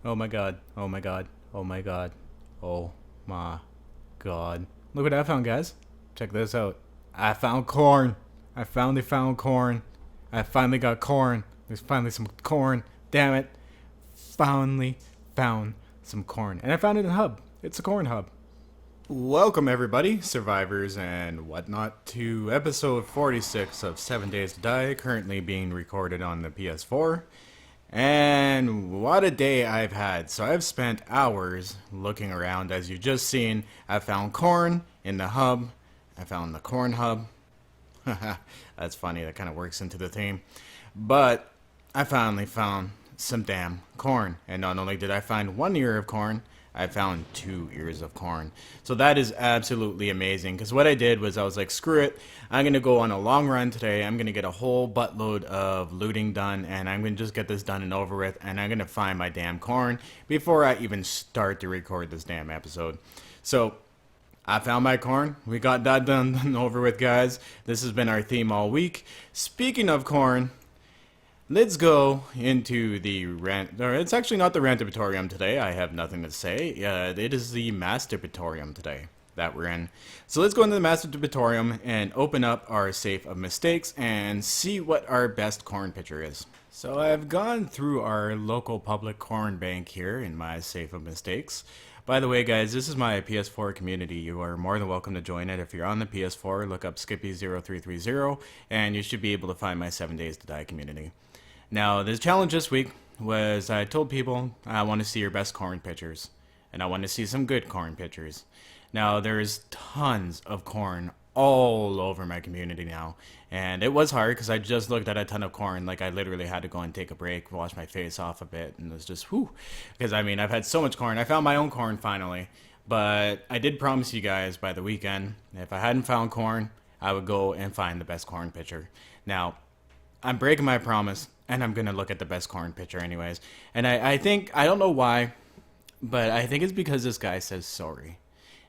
Oh my god. Oh my god. Oh my god. Oh my god. Look what I found, guys. Check this out. I found corn. I finally found corn. I finally got corn. There's finally some corn. Damn it. Finally found some corn. And I found it in a hub. It's a corn hub. Welcome, everybody, survivors and whatnot, to episode 46 of 7 Days to Die, currently being recorded on the PS4. And what a day I've had. So I've spent hours looking around. As you've just seen, I found corn in the hub. I found the corn hub. That's funny, that kind of works into the theme. But I finally found some damn corn. And not only did I find 1 ear of corn, I found 2 ears of corn. So that is absolutely amazing. Because what I did was I was like, screw it. I'm going to go on a long run today. I'm going to get a whole buttload of looting done. And I'm going to just get this done and over with. And I'm going to find my damn corn before I even start to record this damn episode. So I found my corn. We got that done and over with, guys. This has been our theme all week. Speaking of corn, let's go into the rant. Or it's actually not the rantipatorium today. I have nothing to say. It is the masturbatorium today that we're in. So let's go into the masturbatorium and open up our safe of mistakes and see what our best corn pitcher is. So I've gone through our local public corn bank here in my safe of mistakes. By the way, guys, this is my PS4 community. You are more than welcome to join it. If you're on the PS4, look up Skippy0330 and you should be able to find my 7 Days to Die community. Now, the challenge this week was I told people I want to see your best corn pitchers. And I want to see some good corn pitchers. Now, there's tons of corn all over my community now. And it was hard because I just looked at a ton of corn. Like, I literally had to go and take a break, wash my face off a bit. And it was just, whew. Because, I mean, I've had so much corn. I found my own corn finally. But I did promise you guys by the weekend, if I hadn't found corn, I would go and find the best corn pitcher. Now, I'm breaking my promise, and I'm going to look at the best corn pitcher anyways. And I think, I don't know why, but I think it's because this guy says sorry.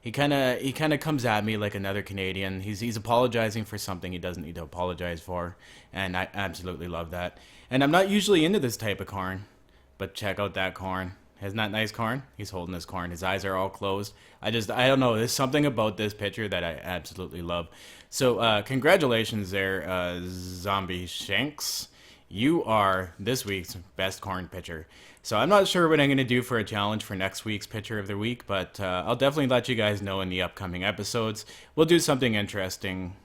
He kind of comes at me like another Canadian. He's apologizing for something he doesn't need to apologize for, and I absolutely love that. And I'm not usually into this type of corn, but check out that corn. Isn't that nice corn? He's holding his corn. His eyes are all closed. I don't know. There's something about this picture that I absolutely love. So congratulations there, Zombie Shanks. You are this week's best corn pitcher. So I'm not sure what I'm going to do for a challenge for next week's pitcher of the week, but I'll definitely let you guys know in the upcoming episodes. We'll do something interesting,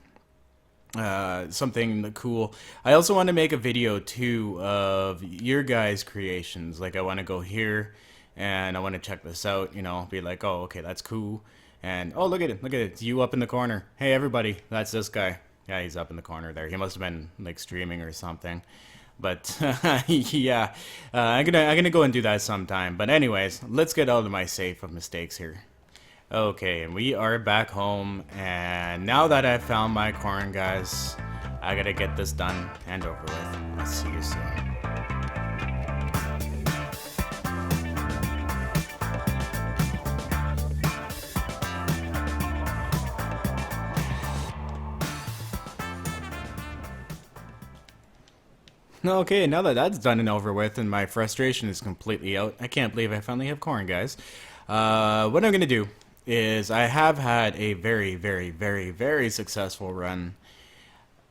something cool. I also want to make a video too of your guys' creations. Like, I want to go here and I want to check this out, you know, be like, oh, okay, that's cool. And oh, look at it, it's you up in the corner. Hey, everybody, that's this guy. Yeah, he's up in the corner there. He must have been like streaming or something. But yeah, I'm gonna go and do that sometime. But anyways, let's get out of my safe of mistakes here. Okay, and we are back home, and now that I've found my corn, guys, I gotta get this done and over with. I'll see you soon. Okay, now that that's done and over with and my frustration is completely out, I can't believe I finally have corn, guys. What I'm going to do is I have had a very, very, very, very successful run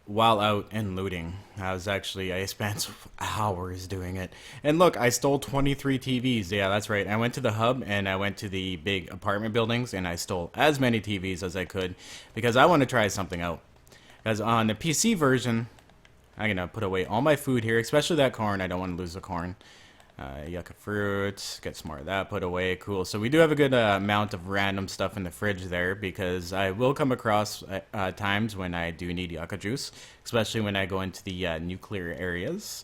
while out and looting. I spent hours doing it. And look, I stole 23 TVs. Yeah, that's right. I went to the hub and I went to the big apartment buildings and I stole as many TVs as I could because I want to try something out. Because on the PC version, I'm going to put away all my food here, especially that corn. I don't want to lose the corn. Yucca fruit, get some more of that put away. Cool. So we do have a good amount of random stuff in the fridge there because I will come across times when I do need yucca juice, especially when I go into the nuclear areas.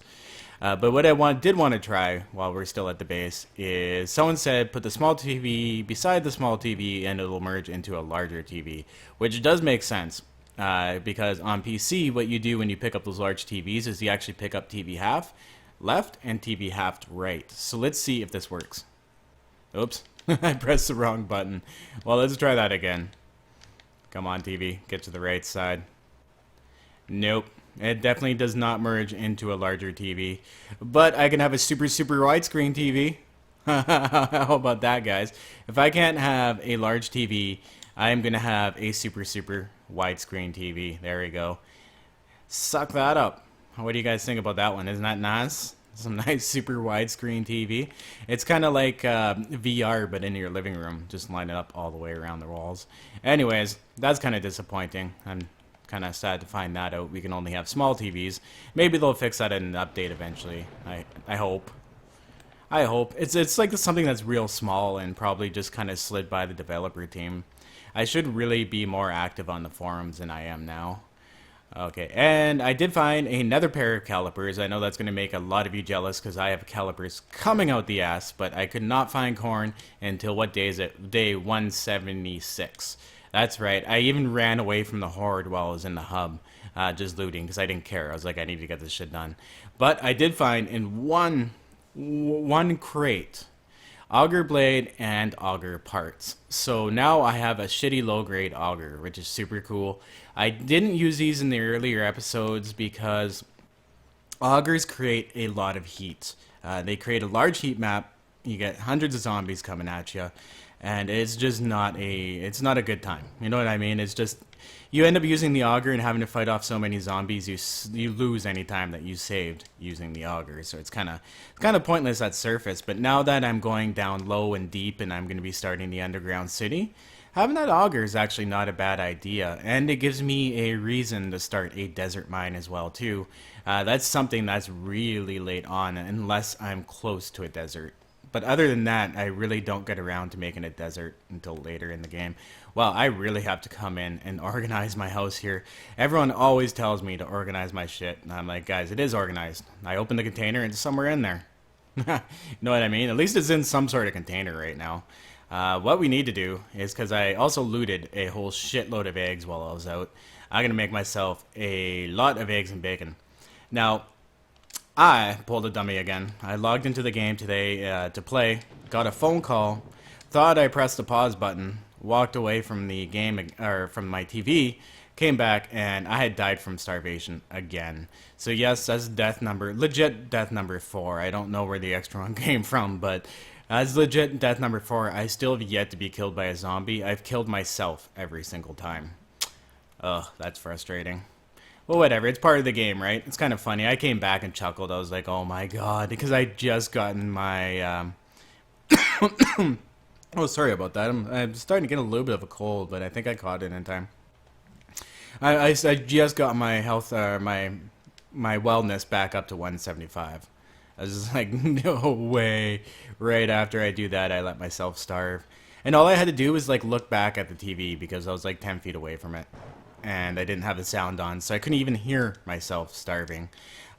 But what I did want to try while we're still at the base is someone said put the small TV beside the small TV and it'll merge into a larger TV, which does make sense. Because on PC, what you do when you pick up those large TVs is you actually pick up TV half left and TV half right. So let's see if this works. Oops, I pressed the wrong button. Well, let's try that again. Come on, TV, get to the right side. Nope, it definitely does not merge into a larger TV. But I can have a super, super widescreen TV. How about that, guys? If I can't have a large TV, I'm gonna have a super widescreen TV. There we go. Suck that up. What do you guys think about that one? Isn't that nice? Some nice super widescreen TV. It's kind of like VR, but in your living room. Just line it up all the way around the walls. Anyways, that's kind of disappointing. I'm kind of sad to find that out. We can only have small TVs. Maybe they'll fix that in an update eventually. I hope. I hope. It's like something that's real small and probably just kind of slid by the developer team. I should really be more active on the forums than I am now. Okay, and I did find another pair of calipers. I know that's going to make a lot of you jealous because I have calipers coming out the ass, but I could not find corn until what day is it? Day 176. That's right. I even ran away from the horde while I was in the hub, just looting because I didn't care. I was like, I need to get this shit done. But I did find in one crate auger blade and auger parts. So now I have a shitty low grade auger, which is super cool. I didn't use these in the earlier episodes because augers create a lot of heat. They create a large heat map. You get hundreds of zombies coming at you, and it's just not a good time. You know what I mean? It's just you end up using the auger and having to fight off so many zombies. You lose any time that you saved using the auger. So it's kind of pointless at surface. But now that I'm going down low and deep, and I'm going to be starting the underground city, having that auger is actually not a bad idea, and it gives me a reason to start a desert mine as well too. That's something that's really late on, unless I'm close to a desert. But other than that, I really don't get around to making a desert until later in the game. Well, I really have to come in and organize my house here. Everyone always tells me to organize my shit, and I'm like, guys, it is organized. I open the container and it's somewhere in there. You know what I mean? At least it's in some sort of container right now. What we need to do is, because I also looted a whole shitload of eggs while I was out, I'm going to make myself a lot of eggs and bacon. Now, I pulled a dummy again. I logged into the game today to play, got a phone call, thought I pressed the pause button, walked away from the game, or from my TV, came back, and I had died from starvation again. So yes, that's death number, legit death number 4. I don't know where the extra one came from, but as legit death number 4, I still have yet to be killed by a zombie. I've killed myself every single time. Ugh, that's frustrating. Well, whatever. It's part of the game, right? It's kind of funny. I came back and chuckled. I was like, oh my god, because I just gotten my... Oh, sorry about that. I'm starting to get a little bit of a cold, but I think I caught it in time. I just got my health, my wellness back up to 175. I was just like, no way. Right after I do that, I let myself starve. And all I had to do was like look back at the TV because I was like 10 feet away from it. And I didn't have the sound on, so I couldn't even hear myself starving.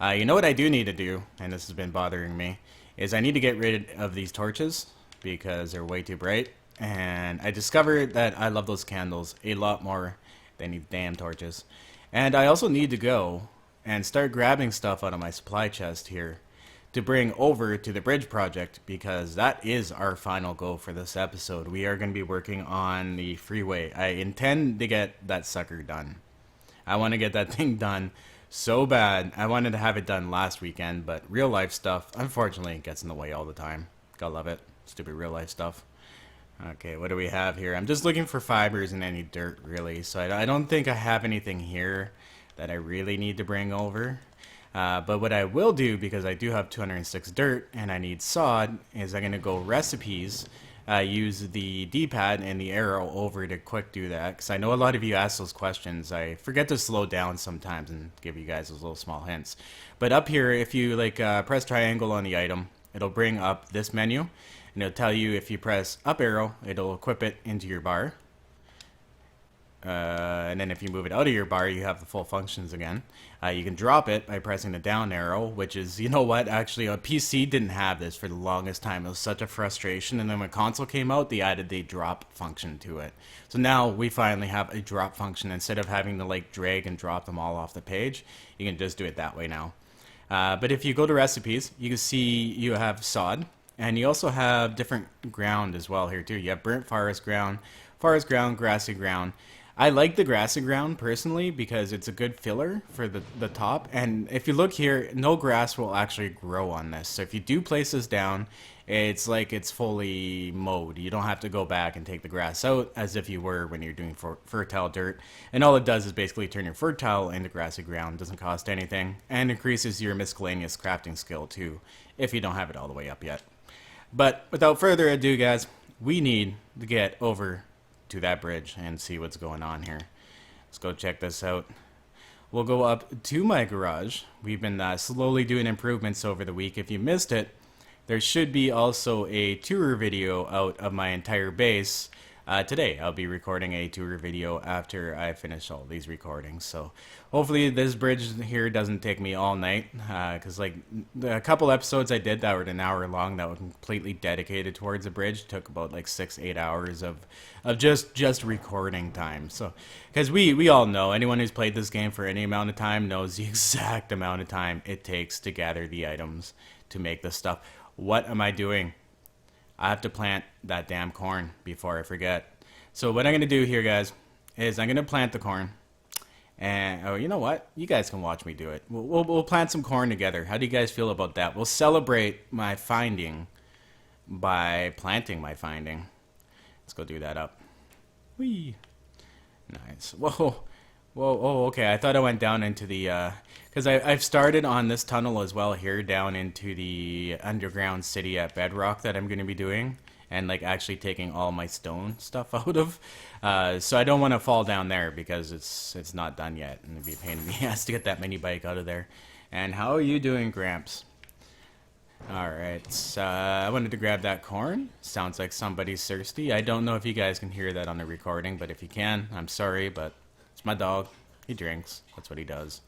You know what I do need to do, and this has been bothering me, is I need to get rid of these torches because they're way too bright. And I discovered that I love those candles a lot more than these damn torches. And I also need to go and start grabbing stuff out of my supply chest here to bring over to the bridge project, because that is our final goal for this episode. We are going to be working on the freeway. I intend to get that sucker done. I want to get that thing done so bad. I wanted to have it done last weekend, but real life stuff, unfortunately, gets in the way all the time. Gotta love it. Stupid real life stuff. Okay, what do we have here? I'm just looking for fibers and any dirt, really. So I don't think I have anything here that I really need to bring over. But what I will do, because I do have 206 dirt and I need sod, is I'm going to go recipes, use the D-pad and the arrow over to quick do that. Because I know a lot of you ask those questions. I forget to slow down sometimes and give you guys those little small hints. But up here, if you like press triangle on the item, it'll bring up this menu. And it'll tell you if you press up arrow, it'll equip it into your bar. And then if you move it out of your bar, you have the full functions again. You can drop it by pressing the down arrow, which is, you know what, actually a PC didn't have this for the longest time. It was such a frustration, and then when console came out, they added the drop function to it. So now we finally have a drop function. Instead of having to like drag and drop them all off the page, you can just do it that way now. But if you go to recipes, you can see you have sod, and you also have different ground as well here too. You have burnt forest ground, grassy ground. I like the grassy ground personally because it's a good filler for the top. And if you look here, no grass will actually grow on this. So if you do place this down It's like it's fully mowed. You don't have to go back and take the grass out as if you were when you're doing fertile dirt. And all it does is basically turn your fertile into grassy ground. Doesn't cost anything and increases your miscellaneous crafting skill too, if you don't have it all the way up yet. But without further ado, guys, we need to get over to that bridge and see what's going on here. Let's go check this out. We'll go up to my garage. We've been slowly doing improvements over the week. If you missed it, there should be also a tour video out of my entire base. Today, I'll be recording a tour video after I finish all these recordings. So hopefully this bridge here doesn't take me all night. Because like a couple episodes I did that were an hour long that were completely dedicated towards the bridge. Took about like 6-8 hours of just recording time. So because we all know, anyone who's played this game for any amount of time knows the exact amount of time it takes to gather the items to make this stuff. What am I doing? I have to plant that damn corn before I forget. So what I'm going to do here, guys, is I'm going to plant the corn. And, oh, you know what? You guys can watch me do it. We'll plant some corn together. How do you guys feel about that? We'll celebrate my finding by planting my finding. Let's go do that up. Whee! Nice. Whoa. Whoa, oh, okay. I thought I went down into the, because I've started on this tunnel as well here, down into the underground city at Bedrock that I'm going to be doing, and like actually taking all my stone stuff out of. So I don't want to fall down there because it's not done yet, and it'd be a pain in the ass to get that mini bike out of there. And how are you doing, Gramps? Alright, so I wanted to grab that corn. Sounds like somebody's thirsty. I don't know if you guys can hear that on the recording, but if you can, I'm sorry, but it's my dog. He drinks. That's what he does.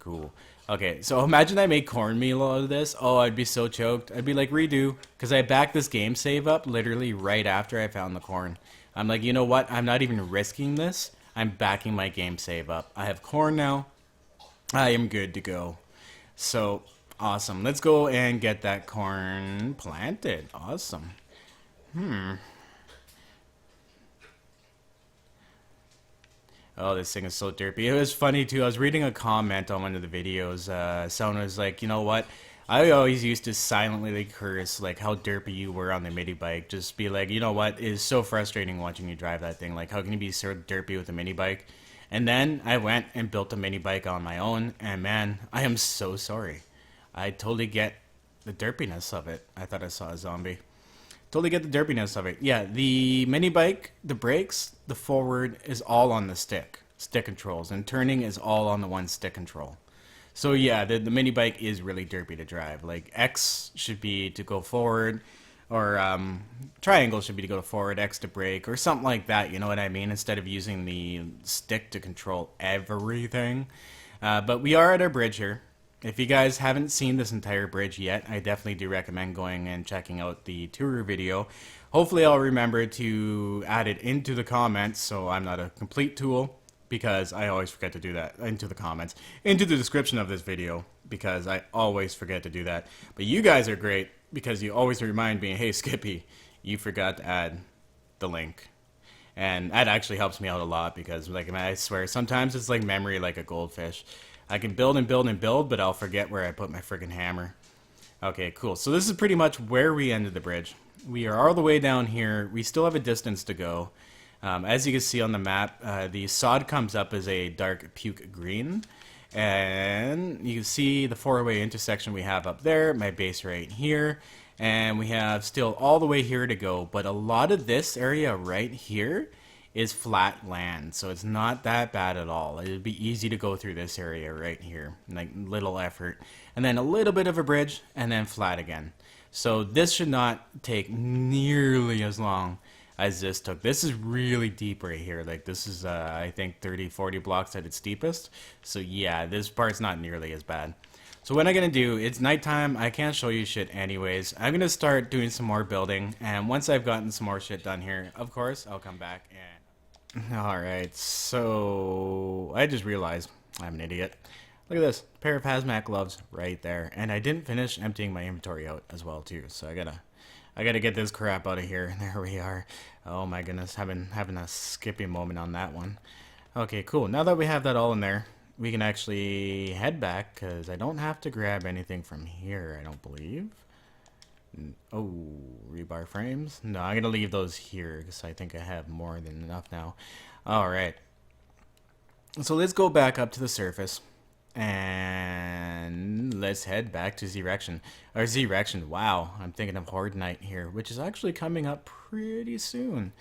Cool. Okay, so imagine I make cornmeal out of this. Oh, I'd be so choked. I'd be like, redo. Because I backed this game save up literally right after I found the corn. I'm like, you know what? I'm not even risking this. I'm backing my game save up. I have corn now. I am good to go. So, awesome. Let's go and get that corn planted. Awesome. Oh, this thing is so derpy. It was funny, too. I was reading a comment on one of the videos. Someone was like, you know what? I always used to silently like, curse like how derpy you were on the mini bike. Just be like, you know what? It is so frustrating watching you drive that thing. Like, how can you be so derpy with a mini bike? And then I went and built a mini bike on my own. And man, I am so sorry. I totally get the derpiness of it. I thought I saw a zombie. Totally get the derpiness of it. Yeah, the mini bike, the brakes, the forward is all on the stick controls, and turning is all on the one stick control. So yeah, the mini bike is really derpy to drive. Like X should be to go forward, or triangle should be to go forward, X to brake, or something like that. You know what I mean? Instead of using the stick to control everything. But we are at our bridge here. If you guys haven't seen this entire bridge yet, I definitely do recommend going and checking out the tour video. Hopefully I'll remember to add it into the comments so I'm not a complete tool, because I always forget to do that. Into the comments. Into the description of this video, because I always forget to do that. But you guys are great because you always remind me, hey Skippy, you forgot to add the link. And that actually helps me out a lot because, like, I swear, sometimes it's like memory like a goldfish. I can build and build and build, but I'll forget where I put my friggin' hammer. Okay, cool. So this is pretty much where we ended the bridge. We are all the way down here. We still have a distance to go. As you can see on the map, the sod comes up as a dark puke green. And you can see the four-way intersection we have up there, my base right here. And we have still all the way here to go. But a lot of this area right here is flat land, so it's not that bad at all. It'd be easy to go through this area right here, like little effort, and then a little bit of a bridge, and then flat again. So this should not take nearly as long as this took. This is really deep right here. Like this is, I think 30-40 blocks at its deepest. So yeah, this part's not nearly as bad. So what I'm gonna do, it's nighttime, I can't show you shit anyways. I'm gonna start doing some more building, and once I've gotten some more shit done here, of course, I'll come back and... Alright, so I just realized I'm an idiot. Look at this, pair of hazmat gloves right there, and I didn't finish emptying my inventory out as well too. So I gotta get this crap out of here. There we are. Oh my goodness, having a Skippy moment on that one. Okay, cool. Now that we have that all in there, we can actually head back because I don't have to grab anything from here. I don't believe. Oh, rebar frames. No, I'm gonna leave those here because I think I have more than enough now. All right. So let's go back up to the surface and let's head back to Z-Rection. Or Z-Rection, wow. I'm thinking of Horde Night here, which is actually coming up pretty soon.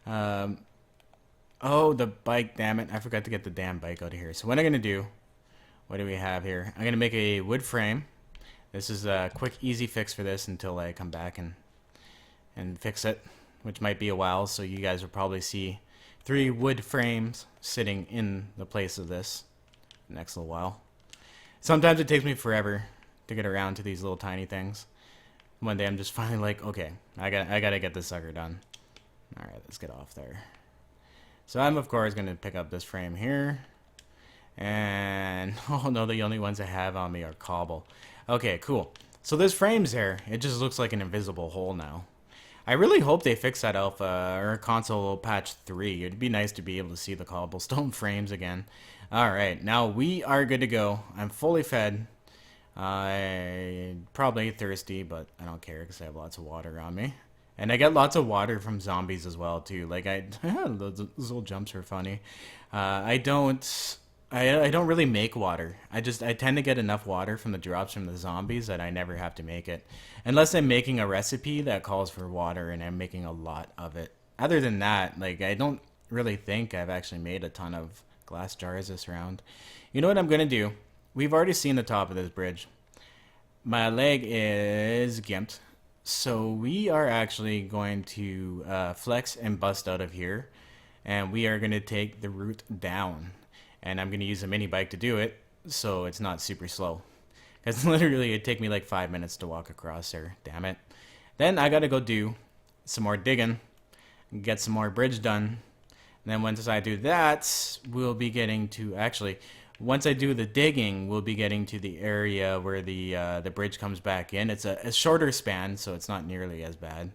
Oh, the bike, damn it. I forgot to get the damn bike out of here. So what I'm going to do, what do we have here? I'm going to make a wood frame. This is a quick, easy fix for this until I come back and fix it, which might be a while. So you guys will probably see 3 wood frames sitting in the place of this next little while. Sometimes it takes me forever to get around to these little tiny things. One day I'm just finally like, okay, I gotta get this sucker done. All right, let's get off there. So I'm of course gonna pick up this frame here, and oh no, the only ones I have on me are cobble. Okay, cool. So this frame's there. It just looks like an invisible hole now. I really hope they fix that alpha or console patch 3. It'd be nice to be able to see the cobblestone frames again. Alright, now we are good to go. I'm fully fed. I'm probably thirsty, but I don't care because I have lots of water on me. And I get lots of water from zombies as well, too. Like, those little jumps are funny. I don't really make water. I tend to get enough water from the drops from the zombies that I never have to make it. Unless I'm making a recipe that calls for water and I'm making a lot of it. Other than that, like, I don't really think I've actually made a ton of glass jars this round. You know what I'm going to do? We've already seen the top of this bridge. My leg is gimped. So we are actually going to flex and bust out of here. And we are going to take the route down. And I'm going to use a mini bike to do it, so it's not super slow. Because literally it'd take me like 5 minutes to walk across there. Damn it. Then I got to go do some more digging, get some more bridge done. And then once I do that, we'll be getting to, actually, once I do the digging, we'll be getting to the area where the bridge comes back in. It's a shorter span, so it's not nearly as bad.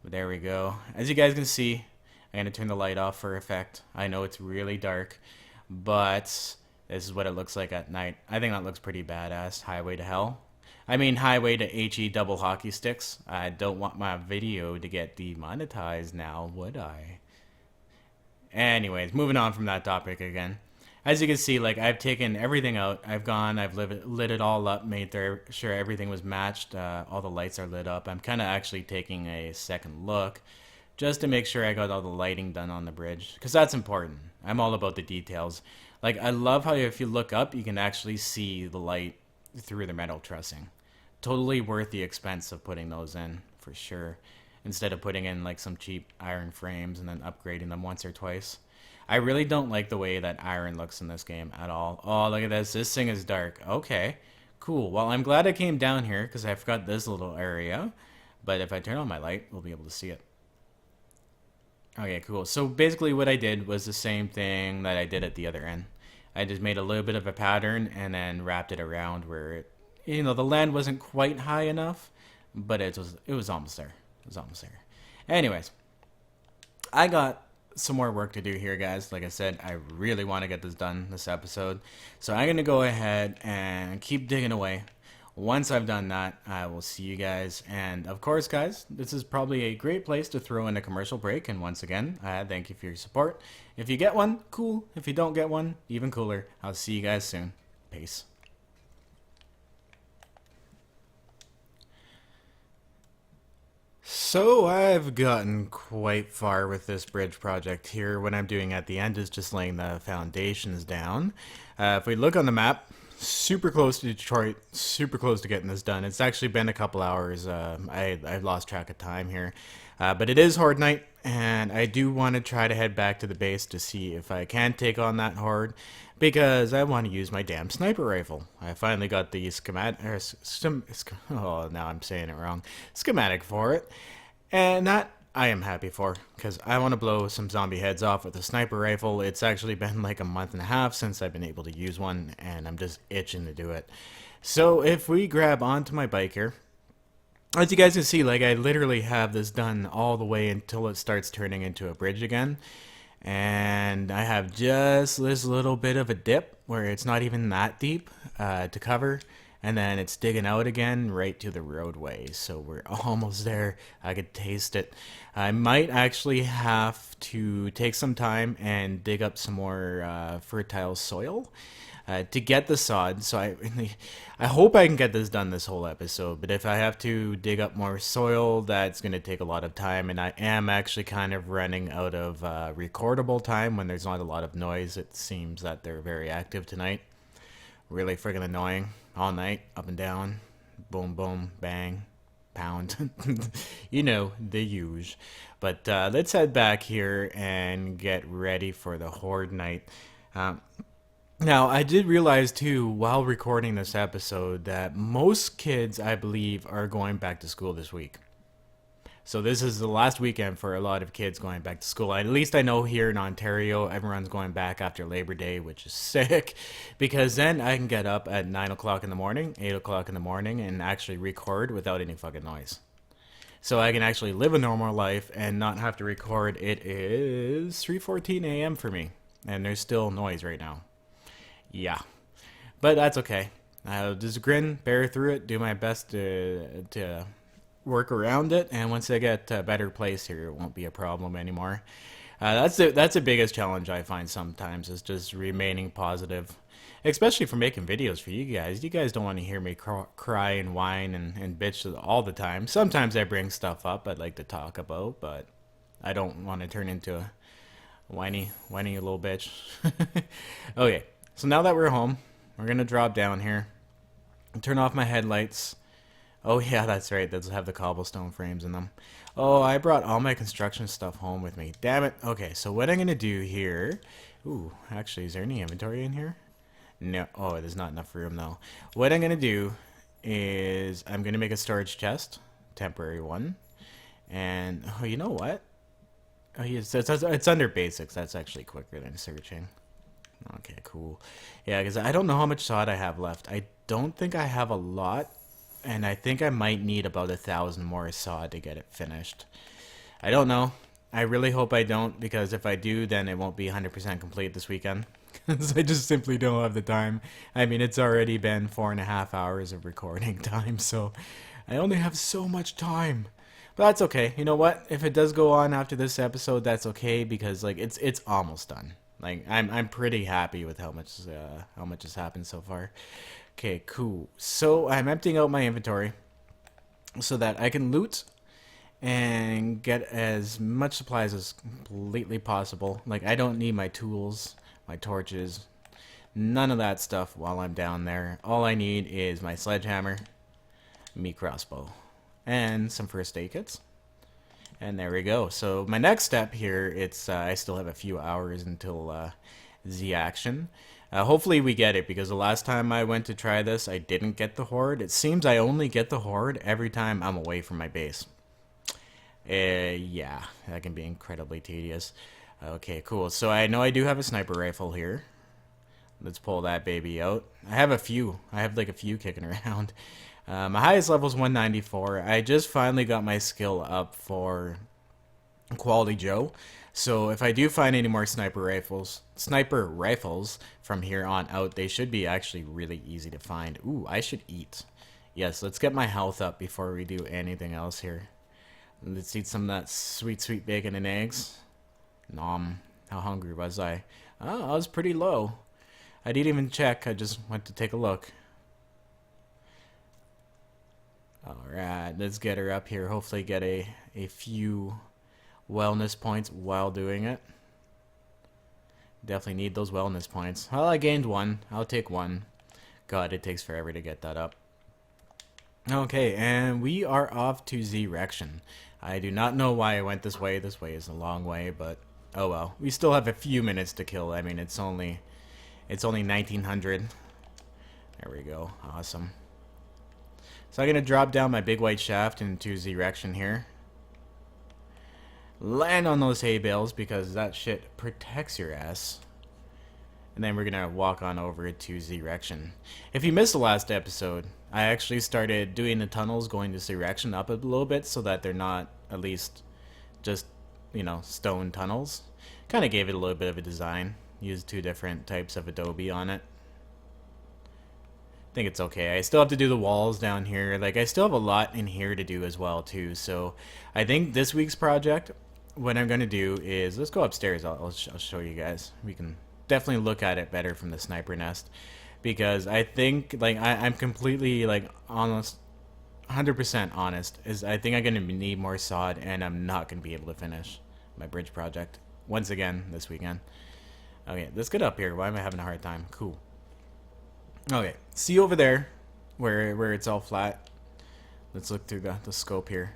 But there we go. As you guys can see, I'm going to turn the light off for effect. I know it's really dark, but this is what it looks like at night. I think that looks pretty badass. Highway to hell. I mean, highway to HE double hockey sticks. I don't want my video to get demonetized now, would I? Anyways, moving on from that topic again. As you can see, like, I've taken everything out. I've lit it all up, made sure everything was matched. All the lights are lit up. I'm kind of actually taking a second look just to make sure I got all the lighting done on the bridge, because that's important. I'm all about the details. Like, I love how if you look up, you can actually see the light through the metal trussing. Totally worth the expense of putting those in, for sure. Instead of putting in, like, some cheap iron frames and then upgrading them once or twice. I really don't like the way that iron looks in this game at all. Oh, look at this. This thing is dark. Okay, cool. Well, I'm glad I came down here because I forgot this little area. But if I turn on my light, we'll be able to see it. Okay, cool. So basically what I did was the same thing that I did at the other end. I just made a little bit of a pattern and then wrapped it around where it, you know, the land wasn't quite high enough, but it was almost there. It was almost there. Anyways, I got some more work to do here, guys. Like I said, I really want to get this done this episode. So I'm going to go ahead and keep digging away. Once I've done that, I will see you guys. And of course, guys, this is probably a great place to throw in a commercial break. And once again, thank you for your support. If you get one, cool. If you don't get one, even cooler. I'll see you guys soon. Peace. So I've gotten quite far with this bridge project here. What I'm doing at the end is just laying the foundations down. If we look on the map, super close to Detroit, super close to getting this done. It's actually been a couple hours. I've lost track of time here. But it is Horde Night, and I do want to try to head back to the base to see if I can take on that Horde, because I want to use my damn sniper rifle. I finally got the schematic, oh, now I'm saying it wrong, schematic for it, and that I am happy for, because I want to blow some zombie heads off with a sniper rifle. It's actually been like a month and a half since I've been able to use one, and I'm just itching to do it. So if we grab onto my bike here, as you guys can see, like, I literally have this done all the way until it starts turning into a bridge again. And I have just this little bit of a dip where it's not even that deep to cover. and then it's digging out again right to the roadway. So we're almost there. I could taste it. I might actually have to take some time and dig up some more fertile soil to get the sod. So I hope I can get this done this whole episode. But if I have to dig up more soil, that's going to take a lot of time. And I am actually kind of running out of recordable time when there's not a lot of noise. It seems that they're very active tonight. Really friggin' annoying. All night, up and down. Boom, boom, bang, pound. You know, the huge. But let's head back here and get ready for the Horde night. Now, I did realize too, while recording this episode, that most kids, I believe, are going back to school this week. So this is the last weekend for a lot of kids going back to school. At least I know here in Ontario, everyone's going back after Labor Day, which is sick. Because then I can get up at 9 o'clock in the morning, 8 o'clock in the morning, and actually record without any fucking noise. So I can actually live a normal life and not have to record. It is 3:14 a.m. for me. And there's still noise right now. Yeah. But that's okay. I'll just grin, bear through it, do my best to work around it, and once I get a better place here, it won't be a problem anymore. That's the biggest challenge I find sometimes, is just remaining positive, especially for making videos for you guys. You guys don't want to hear me cry and whine and bitch all the time. Sometimes I bring stuff up I'd like to talk about, but I don't want to turn into a whiny little bitch. Okay, so now that we're home, we're gonna drop down here and turn off my headlights. Oh yeah, that's right. Those have the cobblestone frames in them. Oh, I brought all my construction stuff home with me. Damn it. Okay, so what I'm going to do here... Ooh, actually, is there any inventory in here? No. Oh, there's not enough room, though. What I'm going to do is I'm going to make a storage chest. Temporary one. And, oh, you know what? Oh, yes, it's under basics. That's actually quicker than searching. Okay, cool. Yeah, because I don't know how much sod I have left. I don't think I have a lot. And I think I might need about 1,000 more sod to get it finished. I don't know. I really hope I don't, because if I do, then it won't be 100% complete this weekend. Because I just simply don't have the time. I mean, it's already been 4.5 hours of recording time, so I only have so much time. But that's okay. You know what? If it does go on after this episode, that's okay, because like it's almost done. Like I'm pretty happy with how much has happened so far. Okay, cool. So I'm emptying out my inventory so that I can loot and get as much supplies as completely possible. Like, I don't need my tools, my torches, none of that stuff while I'm down there. All I need is my sledgehammer, me crossbow, and some first aid kits. And there we go. So my next step here, it's I still have a few hours until the action. Hopefully we get it, because the last time I went to try this, I didn't get the Horde. It seems I only get the Horde every time I'm away from my base. Yeah, that can be incredibly tedious. Okay, cool. So I know I do have a sniper rifle here. Let's pull that baby out. I have a few. I have like a few kicking around. My highest level is 194. I just finally got my skill up for Quality Joe. So if I do find any more sniper rifles from here on out, they should be actually really easy to find. Ooh, I should eat. Yes, let's get my health up before we do anything else here. Let's eat some of that sweet, sweet bacon and eggs. Nom. How hungry was I? Oh, I was pretty low. I didn't even check. I just went to take a look. Alright, let's get her up here. Hopefully get a few wellness points while doing it. Definitely need those wellness points. Well, I gained one. I'll take one. God, it takes forever to get that up. Okay, and we are off to Z-rection. I do not know why I went this way. This way is a long way, but oh well. We still have a few minutes to kill. I mean, it's only 1900. There we go. Awesome. So I'm gonna drop down my big white shaft into Z-rection here. Land on those hay bales, because that shit protects your ass. And then we're gonna walk on over to Z-rection. If you missed the last episode, I actually started doing the tunnels going to Z-rection up a little bit, so that they're not at least just, you know, stone tunnels. Kind of gave it a little bit of a design. Used 2 different types of adobe on it. think it's okay. I still have to do the walls down here. Like, I still have a lot in here to do as well, too. So, I think this week's project, what I'm going to do is, let's go upstairs. I'll show you guys. We can definitely look at it better from the sniper nest. Because I think, like, I'm completely, like, honest, 100% honest, is I think I'm going to need more sod, and I'm not going to be able to finish my bridge project once again this weekend. Okay, let's get up here. Why am I having a hard time? Cool. Okay, see over there where it's all flat? Let's look through the scope here.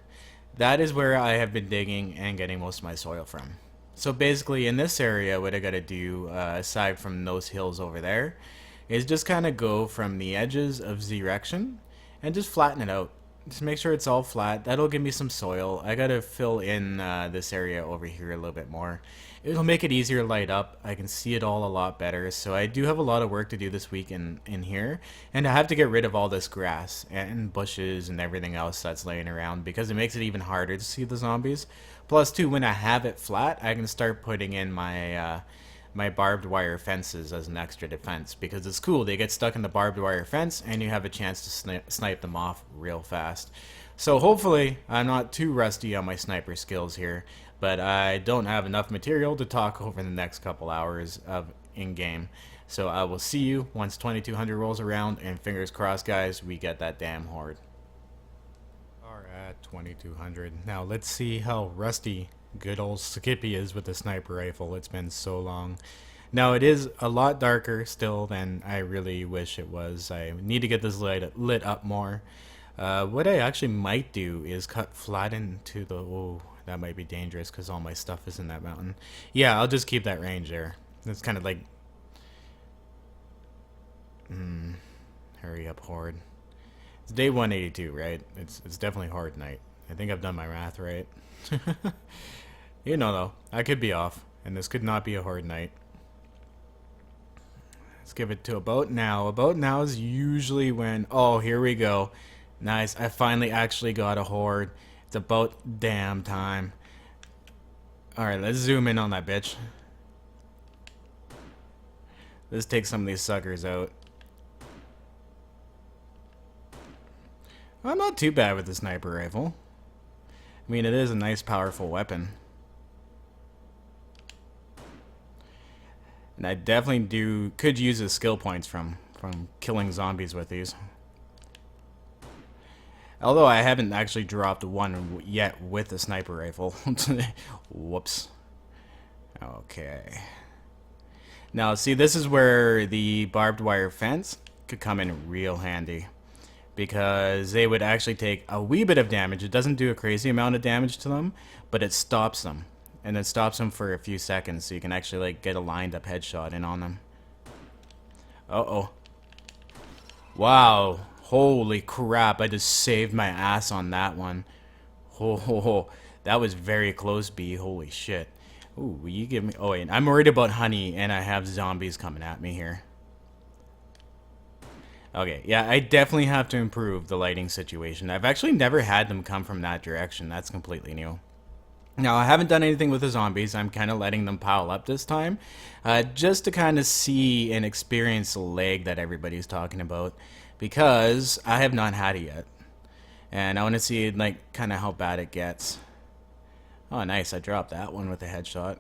That is where I have been digging and getting most of my soil from. So basically in this area, what I got to do, aside from those hills over there, is just kind of go from the edges of Z-rection and just flatten it out. Just make sure it's all flat. That'll give me some soil. I gotta fill in this area over here a little bit more. It'll make it easier to light up. I can see it all a lot better. So I do have a lot of work to do this week in here. And I have to get rid of all this grass and bushes and everything else that's laying around, because it makes it even harder to see the zombies. Plus too, when I have it flat, I can start putting in my my barbed wire fences as an extra defense, because it's cool. They get stuck in the barbed wire fence and you have a chance to snipe them off real fast. So hopefully I'm not too rusty on my sniper skills here, but I don't have enough material to talk over the next couple hours of in-game. So I will see you once 2200 rolls around, and fingers crossed guys, we get that damn horde. Are at 2200. Now let's see how rusty good old Skippy is with the sniper rifle. It's been so long. Now it is a lot darker still than I really wish it was. I need to get this lit up more. What I actually might do is cut flat into the... Oh, that might be dangerous because all my stuff is in that mountain. Yeah, I'll just keep that range there. It's kind of like... hurry up, horde. It's day 182, right? It's definitely horde night. I think I've done my math right. You know, though, I could be off, and this could not be a horde night. Let's give it to a boat now. A boat now is usually when... Oh, here we go. Nice. I finally actually got a horde. It's about damn time. Alright, let's zoom in on that bitch. Let's take some of these suckers out. I'm not too bad with the sniper rifle. I mean, it is a nice, powerful weapon. And I definitely could use the skill points from killing zombies with these. Although I haven't actually dropped one yet with the sniper rifle. Whoops. Okay. Now, see, this is where the barbed wire fence could come in real handy, because they would actually take a wee bit of damage. It doesn't do a crazy amount of damage to them, but it stops them. And it stops them for a few seconds, so you can actually like get a lined up headshot in on them. Uh-oh. Wow. Holy crap, I just saved my ass on that one. Oh, that was very close, B. Holy shit. Ooh, will you give me... Oh, wait, I'm worried about honey, and I have zombies coming at me here. Okay, yeah, I definitely have to improve the lighting situation. I've actually never had them come from that direction. That's completely new. Now, I haven't done anything with the zombies. I'm kind of letting them pile up this time, just to kind of see and experience the lag that everybody's talking about, because I have not had it yet. And I want to see, like, kind of how bad it gets. Oh, nice. I dropped that one with a headshot.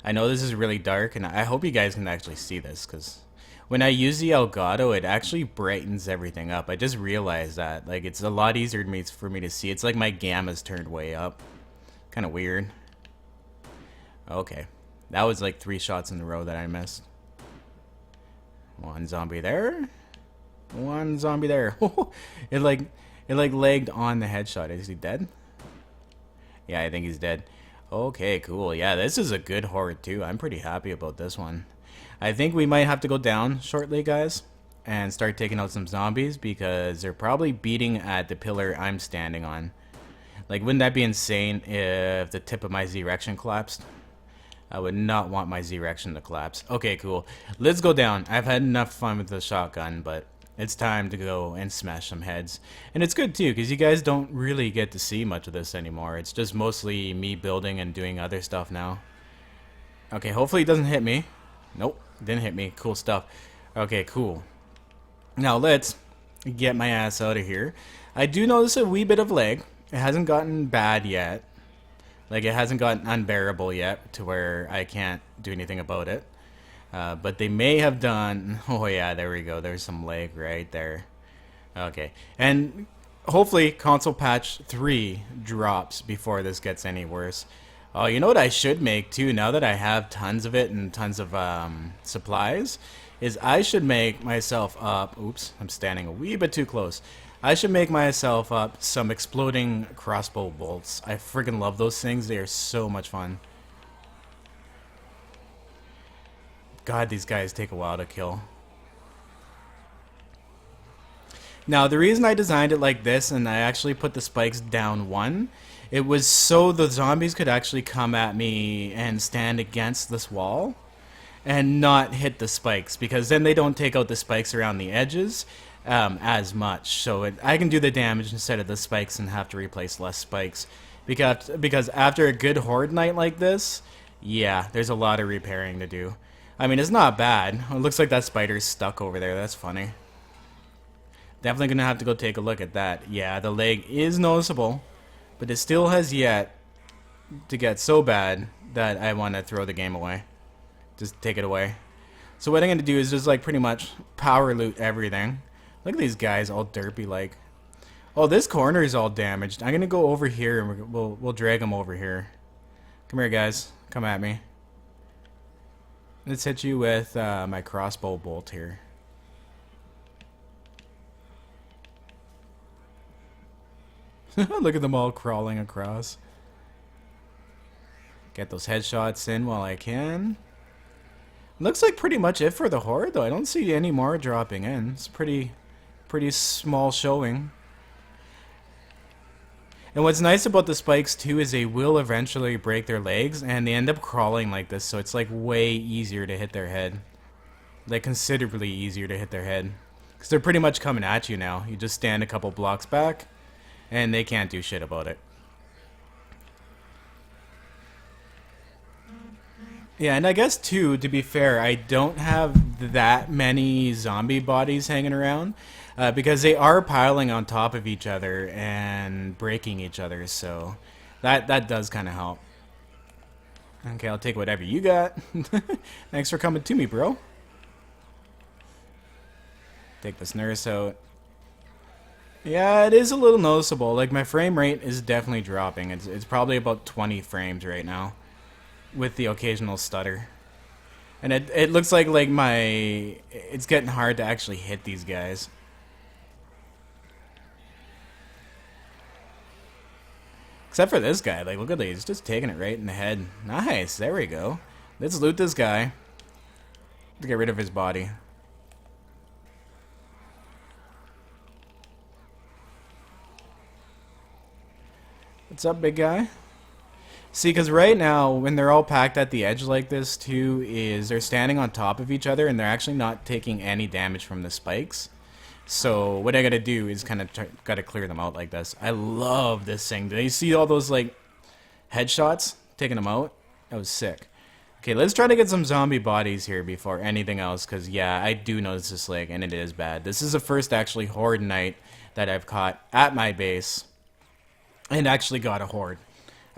I know this is really dark, and I hope you guys can actually see this, because when I use the Elgato, it actually brightens everything up. I just realized that. Like, it's a lot easier for me to see. It's like my gamma's turned way up. Kind of weird. Okay. That was like 3 shots in a row that I missed. One zombie there. One zombie there. It like lagged on the headshot. Is he dead? Yeah, I think he's dead. Okay, cool. Yeah, this is a good horde too. I'm pretty happy about this one. I think we might have to go down shortly, guys, and start taking out some zombies, because they're probably beating at the pillar I'm standing on. Like, wouldn't that be insane if the tip of my Z-rection collapsed? I would not want my Z-rection to collapse. Okay, cool. Let's go down. I've had enough fun with the shotgun, but it's time to go and smash some heads. And it's good, too, because you guys don't really get to see much of this anymore. It's just mostly me building and doing other stuff now. Okay, hopefully it doesn't hit me. Nope, didn't hit me. Cool stuff. Okay, cool. Now let's get my ass out of here. I do notice a wee bit of lag. It hasn't gotten bad yet. Like, it hasn't gotten unbearable yet to where I can't do anything about it. But they may have done... Oh yeah, there we go. There's some lag right there. Okay. And hopefully console patch 3 drops before this gets any worse. Oh, you know what I should make too, now that I have tons of it and tons of supplies, is I should make myself up... Oops, I'm standing a wee bit too close. I should make myself up some exploding crossbow bolts. I freaking love those things. They are so much fun. God, these guys take a while to kill. Now, the reason I designed it like this, and I actually put the spikes down 1, it was so the zombies could actually come at me and stand against this wall and not hit the spikes, because then they don't take out the spikes around the edges as much. So I can do the damage instead of the spikes and have to replace less spikes. Because after a good horde night like this, yeah, there's a lot of repairing to do. I mean, it's not bad. It looks like that spider's stuck over there. That's funny. Definitely gonna have to go take a look at that. Yeah, the lag is noticeable, but it still has yet to get so bad that I want to throw the game away. Just take it away. So what I'm gonna do is just like pretty much power loot everything. Look at these guys all derpy like. Oh, this corner is all damaged. I'm gonna go over here and we'll drag them over here. Come here, guys. Come at me. Let's hit you with my crossbow bolt here. Look at them all crawling across. Get those headshots in while I can. Looks like pretty much it for the horde, though. I don't see any more dropping in. It's pretty small showing. And what's nice about the spikes too is they will eventually break their legs, and they end up crawling like this, so it's like way easier to hit their head. Like considerably easier to hit their head. Because they're pretty much coming at you now. You just stand a couple blocks back, and they can't do shit about it. Yeah, and I guess too, to be fair, I don't have that many zombie bodies hanging around. Because they are piling on top of each other and breaking each other, so that does kind of help. Okay, I'll take whatever you got. Thanks for coming to me, bro. Take this nurse out. Yeah, it is a little noticeable. Like, my frame rate is definitely dropping. It's probably about 20 frames right now, with the occasional stutter. And it looks like it's getting hard to actually hit these guys. Except for this guy, like, look at these, just taking it right in the head. Nice, there we go. Let's loot this guy to get rid of his body. What's up, big guy? See, because right now, when they're all packed at the edge like this, too, is they're standing on top of each other, and they're actually not taking any damage from the spikes. So what I gotta do is kind of gotta clear them out like this. I love this thing. Do you see all those like headshots taking them out? That was sick. Okay, let's try to get some zombie bodies here before anything else, because yeah, I do notice this lag, and it is bad. This is the first actually horde night that I've caught at my base and actually got a horde.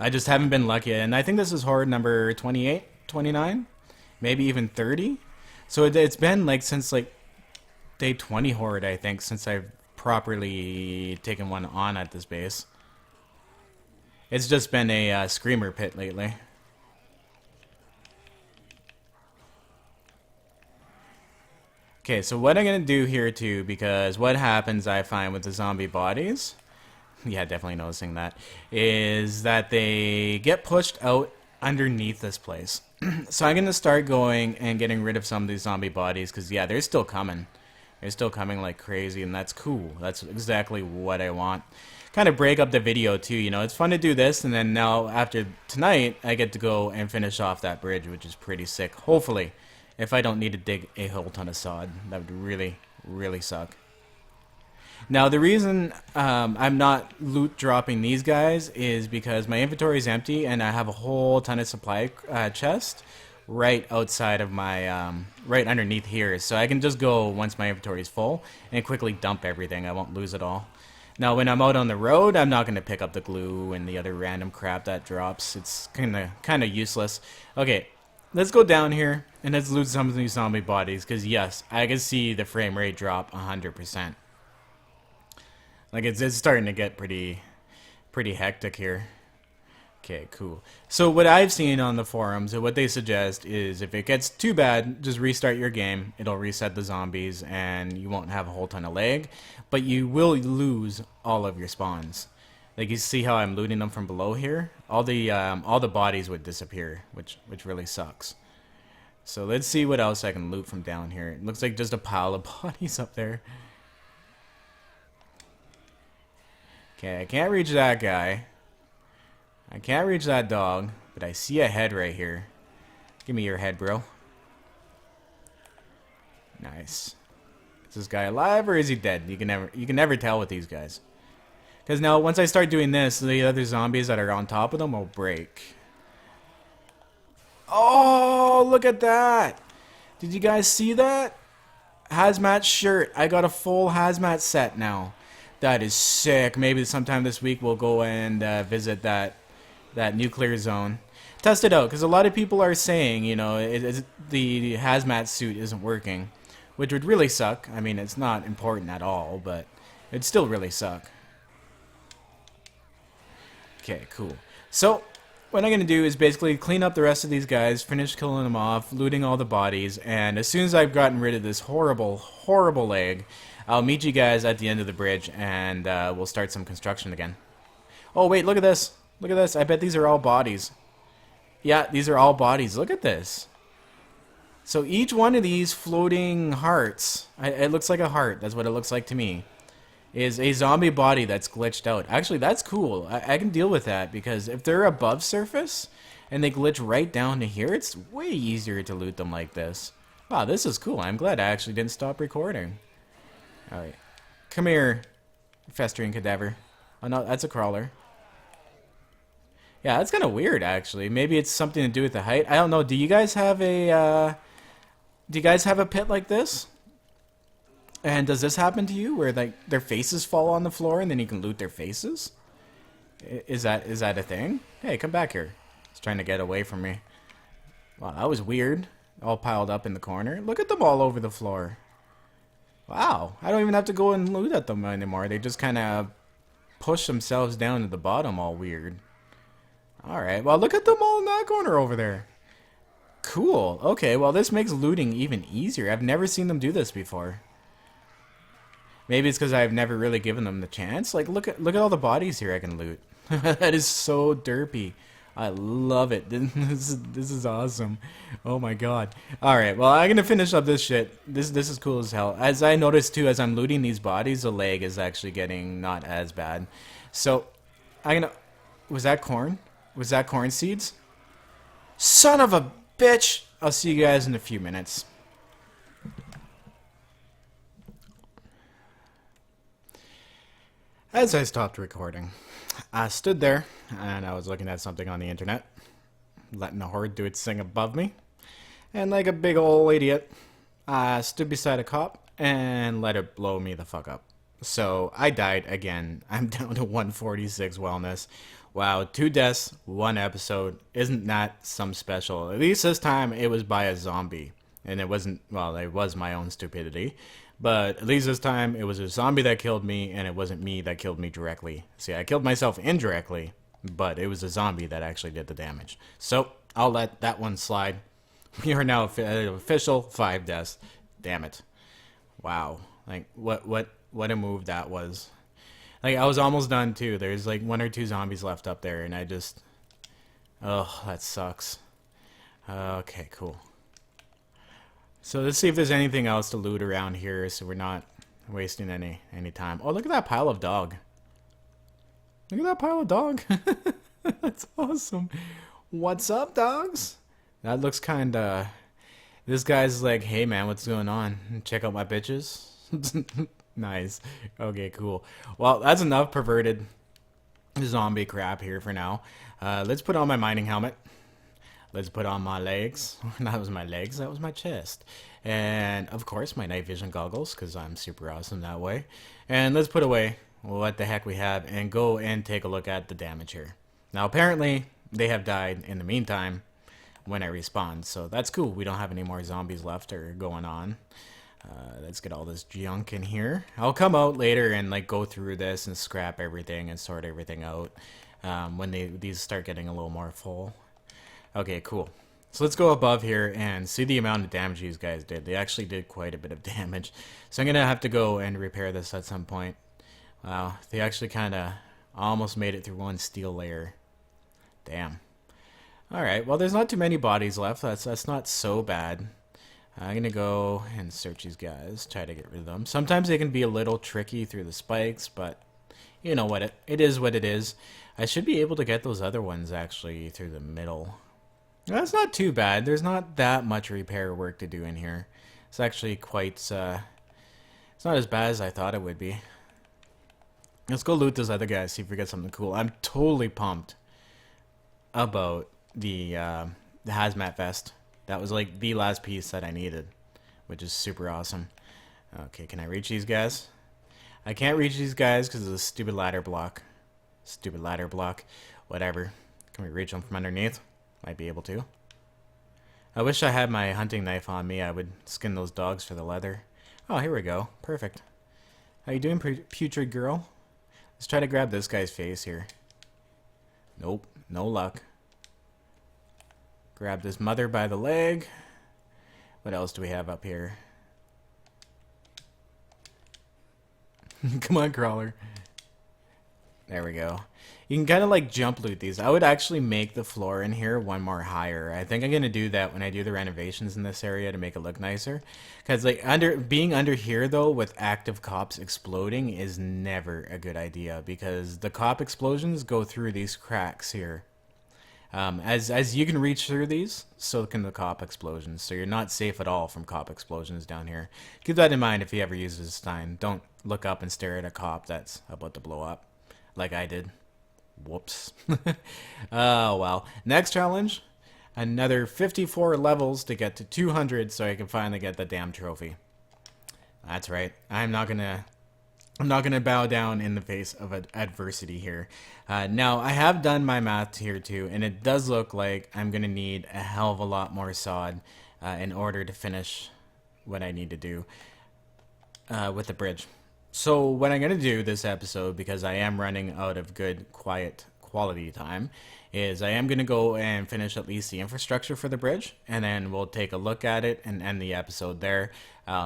I just haven't been lucky, and I think this is horde number 28, 29, maybe even 30. So it's been like since like day 20 horde, I think, since I've properly taken one on at this base. It's just been a screamer pit lately. Okay, so what I'm gonna do here too, because what happens I find with the zombie bodies, yeah, definitely noticing that, is that they get pushed out underneath this place. So I'm gonna start going and getting rid of some of these zombie bodies, because yeah, they're still coming. They're still coming like crazy, and that's cool. That's exactly what I want. Kind of break up the video too, you know. It's fun to do this, and then now after tonight, I get to go and finish off that bridge, which is pretty sick. Hopefully, if I don't need to dig a whole ton of sod, that would really, really suck. Now, the reason I'm not loot dropping these guys is because my inventory is empty, and I have a whole ton of supply chest right outside of my, right underneath here. So I can just go once my inventory is full and quickly dump everything. I won't lose it all. Now, when I'm out on the road, I'm not going to pick up the glue and the other random crap that drops. It's kind of useless. Okay, let's go down here and let's loot some of these zombie bodies. Because, yes, I can see the frame rate drop 100%. Like, it's starting to get pretty hectic here. Okay, cool. So what I've seen on the forums and what they suggest is if it gets too bad, just restart your game. It'll reset the zombies and you won't have a whole ton of lag, but you will lose all of your spawns. Like, you see how I'm looting them from below here? All the bodies would disappear, which really sucks. So let's see what else I can loot from down here. It looks like just a pile of bodies up there. Okay, I can't reach that guy. I can't reach that dog, but I see a head right here. Give me your head, bro. Nice. Is this guy alive or is he dead? You can never tell with these guys. Because now, once I start doing this, the other zombies that are on top of them will break. Oh, look at that! Did you guys see that? Hazmat shirt. I got a full hazmat set now. That is sick. Maybe sometime this week we'll go and visit that nuclear zone. Test it out, because a lot of people are saying, you know, the hazmat suit isn't working, which would really suck. I mean, it's not important at all, but it'd still really suck. Okay, cool. So, what I'm going to do is basically clean up the rest of these guys, finish killing them off, looting all the bodies, and as soon as I've gotten rid of this horrible, horrible lag, I'll meet you guys at the end of the bridge, and we'll start some construction again. Oh, wait, look at this. Look at this. I bet these are all bodies. Yeah, these are all bodies. Look at this. So each one of these floating hearts, it looks like a heart, that's what it looks like to me, is a zombie body that's glitched out. Actually, that's cool. I can deal with that, because if they're above surface and they glitch right down to here, it's way easier to loot them like this. Wow, this is cool. I'm glad I actually didn't stop recording. Alright. Come here, festering cadaver. Oh no, that's a crawler. Yeah, that's kind of weird, actually. Maybe it's something to do with the height. I don't know. Do you guys have a pit like this? And does this happen to you, where like their faces fall on the floor and then you can loot their faces? Is that a thing? Hey, come back here. He's trying to get away from me. Wow, that was weird. All piled up in the corner. Look at them all over the floor. Wow, I don't even have to go and loot at them anymore. They just kind of push themselves down to the bottom all weird. Alright, well, look at them all in that corner over there. Cool. Okay, well, this makes looting even easier. I've never seen them do this before. Maybe it's because I've never really given them the chance. Like, look at all the bodies here I can loot. That is so derpy. I love it. This is awesome. Oh my god. Alright, well, I'm gonna finish up this shit. This is cool as hell. As I noticed too, as I'm looting these bodies, the lag is actually getting not as bad. So, I'm gonna... Was that corn? Was that corn seeds? Son of a bitch! I'll see you guys in a few minutes. As I stopped recording, I stood there and I was looking at something on the internet, letting the horde do its thing above me, and like a big old idiot, I stood beside a cop and let it blow me the fuck up. So I died again. I'm down to 146 wellness. Wow, 2 deaths, 1 episode. Isn't that some special? At least this time it was by a zombie. And it wasn't, well, it was my own stupidity. But at least this time it was a zombie that killed me, and it wasn't me that killed me directly. See, I killed myself indirectly, but it was a zombie that actually did the damage. So I'll let that one slide. We are now official 5 deaths. Damn it. Wow. Like, what a move that was. Like, I was almost done, too. There's, like, 1 or 2 zombies left up there, and I just... Oh, that sucks. Okay, cool. So let's see if there's anything else to loot around here so we're not wasting any time. Oh, look at that pile of dog. Look at that pile of dog. That's awesome. What's up, dogs? That looks kinda... This guy's like, hey, man, what's going on? Check out my bitches. Nice. Okay, cool. Well, that's enough perverted zombie crap here for now. Let's put on my mining helmet. Let's put on my legs. That was my legs, that was my chest. And of course my night vision goggles, because I'm super awesome that way. And let's put away what the heck we have and go and take a look at the damage here. Now apparently they have died in the meantime when I respawned, so that's cool. We don't have any more zombies left or going on. Let's get all this junk in here. I'll come out later and like go through this and scrap everything and sort everything out when these start getting a little more full. Okay, cool. So let's go above here and see the amount of damage these guys did. They actually did quite a bit of damage. So I'm going to have to go and repair this at some point. Wow, they actually kind of almost made it through one steel layer. Damn. Alright, well there's not too many bodies left. That's not so bad. I'm going to go and search these guys, try to get rid of them. Sometimes they can be a little tricky through the spikes, but you know what, it is what it is. I should be able to get those other ones actually through the middle. That's not too bad. There's not that much repair work to do in here. It's actually quite, it's not as bad as I thought it would be. Let's go loot those other guys, see if we get something cool. I'm totally pumped about the hazmat vest. That was like the last piece that I needed, which is super awesome. Okay, can I reach these guys? I can't reach these guys because of the stupid ladder block. Stupid ladder block. Whatever. Can we reach them from underneath? Might be able to. I wish I had my hunting knife on me. I would skin those dogs for the leather. Oh, here we go. Perfect. How you doing, putrid girl? Let's try to grab this guy's face here. Nope. No luck. Grab this mother by the leg. What else do we have up here? Come on, crawler. There we go. You can kind of like jump loot these. I would actually make the floor in here one more higher. I think I'm going to do that when I do the renovations in this area to make it look nicer. Because like being under here though with active cops exploding is never a good idea. Because the cop explosions go through these cracks here. As you can reach through these, so can the cop explosions. So you're not safe at all from cop explosions down here. Keep that in mind if you ever use this time. Don't look up and stare at a cop that's about to blow up. Like I did. Whoops. Oh, well. Next challenge. Another 54 levels to get to 200 so I can finally get the damn trophy. That's right. I'm not gonna bow down in the face of adversity here. Now, I have done my math here too, and it does look like I'm gonna need a hell of a lot more sod in order to finish what I need to do with the bridge. So what I'm gonna do this episode, because I am running out of good, quiet, quality time, is I am gonna go and finish at least the infrastructure for the bridge, and then we'll take a look at it and end the episode there.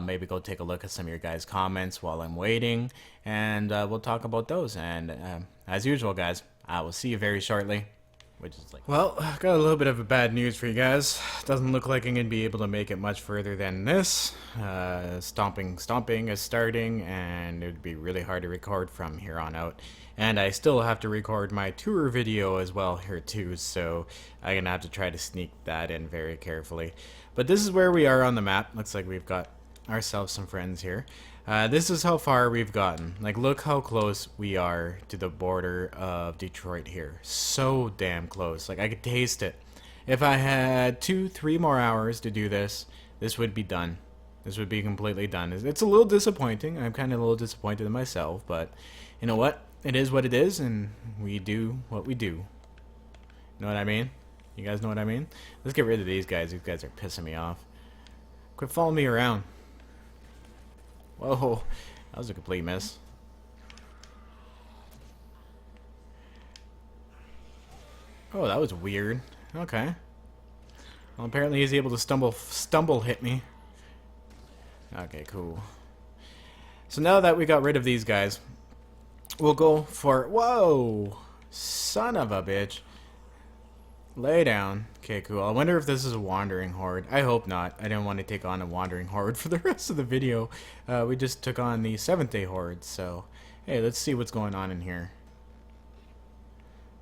Maybe go take a look at some of your guys' comments while I'm waiting, and we'll talk about those. And as usual, guys, I will see you very shortly. Which is like, well, I've got a little bit of a bad news for you guys. Doesn't look like I'm gonna be able to make it much further than this. Stomping is starting, and it would be really hard to record from here on out. And I still have to record my tour video as well here too, so I'm gonna have to try to sneak that in very carefully. But this is where we are on the map. Looks like we've got ourselves some friends here. This is how far we've gotten. Like, look how close we are to the border of Detroit here. So damn close. Like, I could taste it. If I had 2-3 more hours to do this, this would be done. This would be completely done. It's a little disappointing. I'm kind of a little disappointed in myself, but you know what? It is what it is, and we do what we do. You know what I mean? You guys know what I mean? Let's get rid of these guys. These guys are pissing me off. Quit following me around. Whoa, that was a complete miss. Oh, that was weird. Okay. Well, apparently he's able to stumble hit me. Okay, cool. So now that we got rid of these guys, we'll go for... Whoa! Son of a bitch. Lay down. Okay, cool. I wonder if this is a wandering horde. I hope not. I didn't want to take on a wandering horde for the rest of the video. We just took on the 7th day horde, so... Hey, let's see what's going on in here.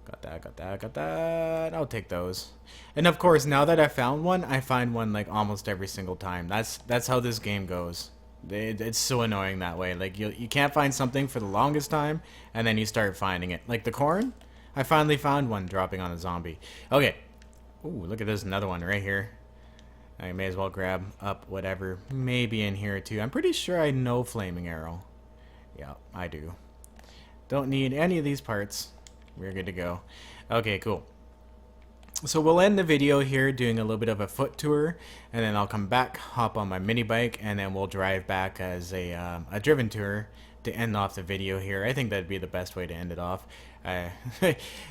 Got that. I'll take those. And of course, now that I found one, I find one like almost every single time. That's how this game goes. It's so annoying that way. Like, you can't find something for the longest time, and then you start finding it. Like the corn? I finally found one dropping on a zombie. Okay, Ooh, look at this, another one right here. I may as well grab up whatever may be in here too. I'm pretty sure I know flaming arrow. Yeah, I do. Don't need any of these parts. We're good to go. Okay, cool. So we'll end the video here doing a little bit of a foot tour, and then I'll come back, hop on my mini bike, and then we'll drive back as a driven tour to end off the video here. I think that'd be the best way to end it off. I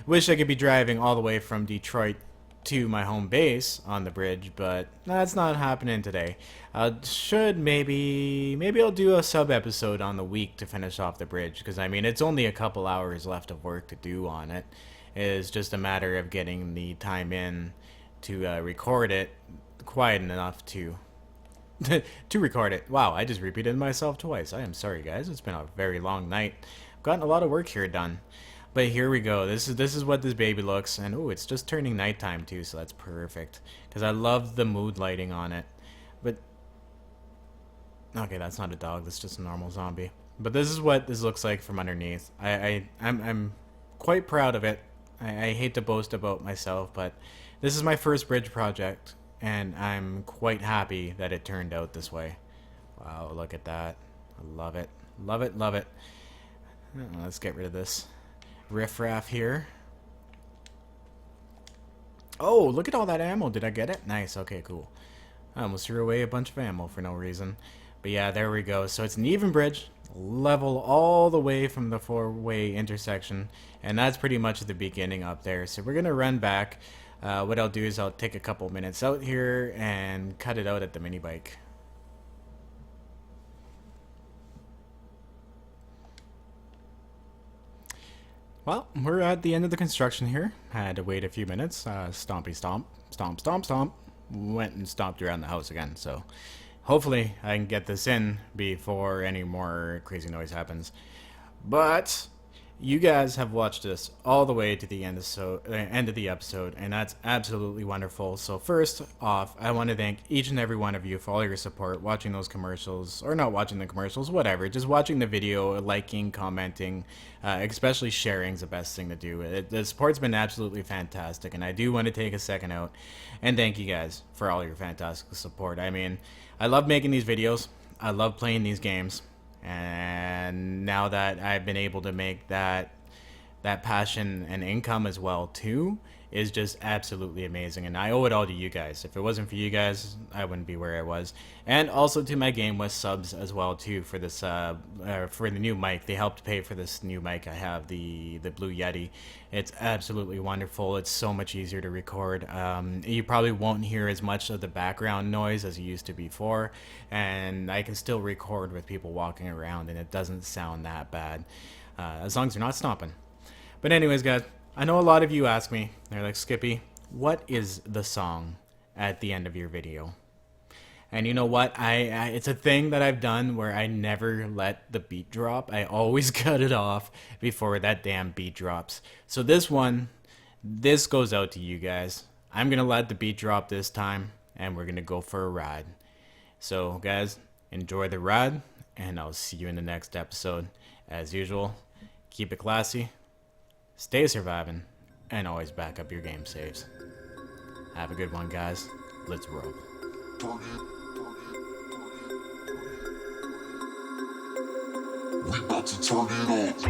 wish I could be driving all the way from Detroit to my home base on the bridge, but that's not happening today. Maybe I'll do a sub episode on the week to finish off the bridge, because I mean it's only a couple hours left of work to do on it. It's just a matter of getting the time in to record it quiet enough to to record it. Wow, I just repeated myself twice. I am sorry, guys. It's been a very long night. I've gotten a lot of work here done. But here we go. This is what this baby looks, and ooh, it's just turning nighttime too, so that's perfect. Because I love the mood lighting on it. But okay, that's not a dog. That's just a normal zombie. But this is what this looks like from underneath. I'm quite proud of it. I hate to boast about myself, but this is my first bridge project, and I'm quite happy that it turned out this way. Wow, look at that. I love it. Love it, love it. Let's get rid of this riffraff here. Oh, look at all that ammo. Did I get it? Nice. Okay, cool. I almost threw away a bunch of ammo for no reason. But yeah, there we go. So it's an even bridge, level all the way from the four-way intersection, and that's pretty much the beginning up there. So we're gonna run back. What I'll do is I'll take a couple minutes out here and cut it out at the mini bike. Well, we're at the end of the construction here. Had to wait a few minutes. Stompy stomp, stomp, stomp, stomp. Went and stomped around the house again. So hopefully I can get this in before any more crazy noise happens. But you guys have watched this all the way to the end of the episode, and that's absolutely wonderful. So first off, I want to thank each and every one of you for all your support, watching those commercials, or not watching the commercials, whatever, just watching the video, liking, commenting, especially sharing is the best thing to do. The support's been absolutely fantastic, and I do want to take a second out and thank you guys for all your fantastic support. I mean, I love making these videos, I love playing these games, and now that I've been able to make that passion and income as well too is just absolutely amazing, and I owe it all to you guys. If it wasn't for you guys, I wouldn't be where I was. And also to my Game West subs as well too for this for the new mic. They helped pay for this new mic I have, the Blue Yeti. It's absolutely wonderful. It's so much easier to record. You probably won't hear as much of the background noise as you used to before, and I can still record with people walking around, and it doesn't sound that bad, as long as you're not stomping. But anyways, guys, I know a lot of you ask me, they're like, Skippy, what is the song at the end of your video? And you know what? It's a thing that I've done where I never let the beat drop. I always cut it off before that damn beat drops. So this goes out to you guys. I'm going to let the beat drop this time, and we're going to go for a ride. So, guys, enjoy the ride, and I'll see you in the next episode. As usual, keep it classy. Stay surviving, and always back up your game saves. Have a good one, guys. Let's roll. We about to turn it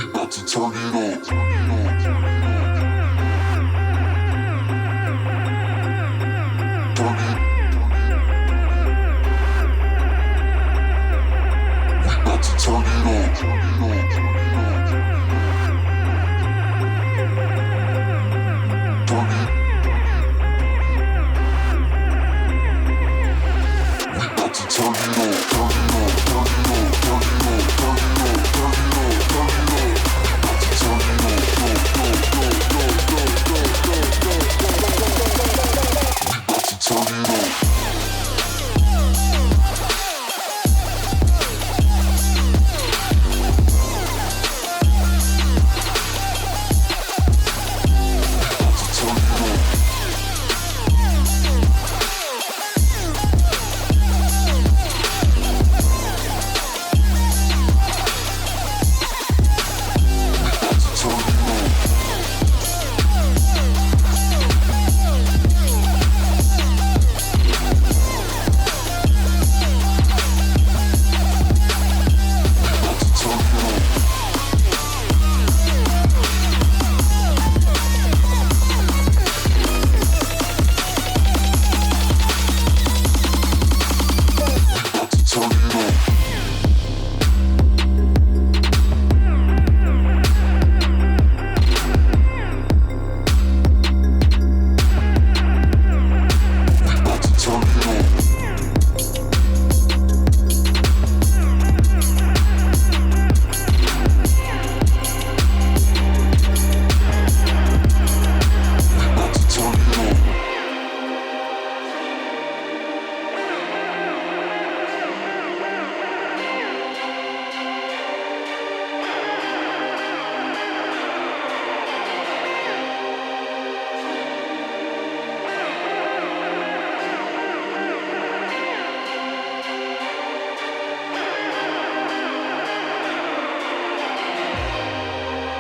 We about to turn it up.